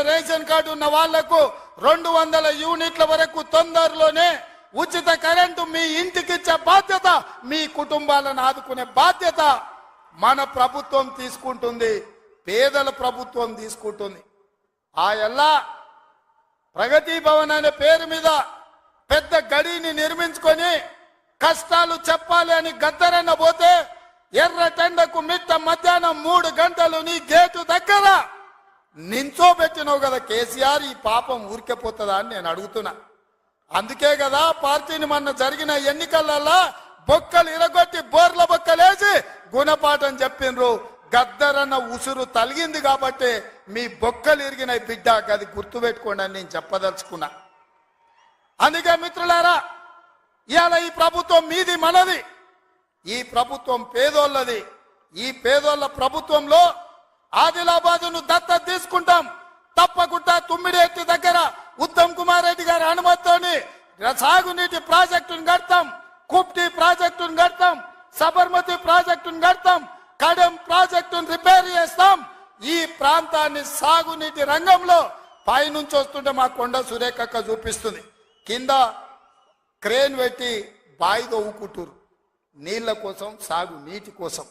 Ration card ఉన్న వాళ్లకు 200 యూనిట్ల వరకు తొందరలోనే ఉచిత కరెంటు మీ ఇంటికి ఇచ్చే బాధ్యత, మీ కుటుంబాలను ఆదుకునే బాధ్యత మన ప్రభుత్వం తీసుకుంటుంది, పేదల ప్రభుత్వం తీసుకుంటుంది. ఆ ఎల్లా ప్రగతి భవన్ అనే పేరు మీద పెద్ద గడిని నిర్మించుకొని కష్టాలు చెప్పాలి అని గద్దరన్న పోతే ఎర్రటెండకు మిట్ట మధ్యాహ్నం 3 గంటలు నీ గేటు దగ్గర నించోబెట్టినావు కదా కేసీఆర్. ఈ పాపం ఊరికెపోతుందా అని నేను అడుగుతున్నా. అందుకే కదా పార్టీని మొన్న జరిగిన ఎన్నికలలో బొక్కలు ఇరగొట్టి బోర్ల బొక్కలేసి గుణపాఠం చెప్పిండ్రు. గద్దరన్న ఉసురు తలిగింది కాబట్టి మీ బొక్కలు ఇరిగిన బిడ్డ, అది గుర్తుపెట్టుకోండి అని నేను చెప్పదలుచుకున్నా. అందుకే మిత్రులారా, ఇవాళ ఈ ప్రభుత్వం మీది మనది, ఈ ప్రభుత్వం పేదోళ్ళది. ఈ పేదోళ్ళ ప్రభుత్వంలో ఆదిలాబాదును దత్తత తీసుకుంటాం. తప్పకుండా తుమ్మిడేటి దగ్గర ఉత్తమ్ కుమార్ రెడ్డి గారి అనుమతితోని సాగునీటి ప్రాజెక్టును కడతాం, కుప్టి ప్రాజెక్టును కడతాం, సబర్మతి ప్రాజెక్టును కడతాం, కడెం ప్రాజెక్టును రిపేర్ చేస్తాం. ఈ ప్రాంతాన్ని సాగునీటి రంగంలో పైనుంచి వస్తుంటే మా కొండ సురేఖక్క చూపిస్తుంది, కింద క్రేన్ పెట్టి బాయి తవ్వుకుంటారు నీళ్ల కోసం, సాగు నీటి కోసం.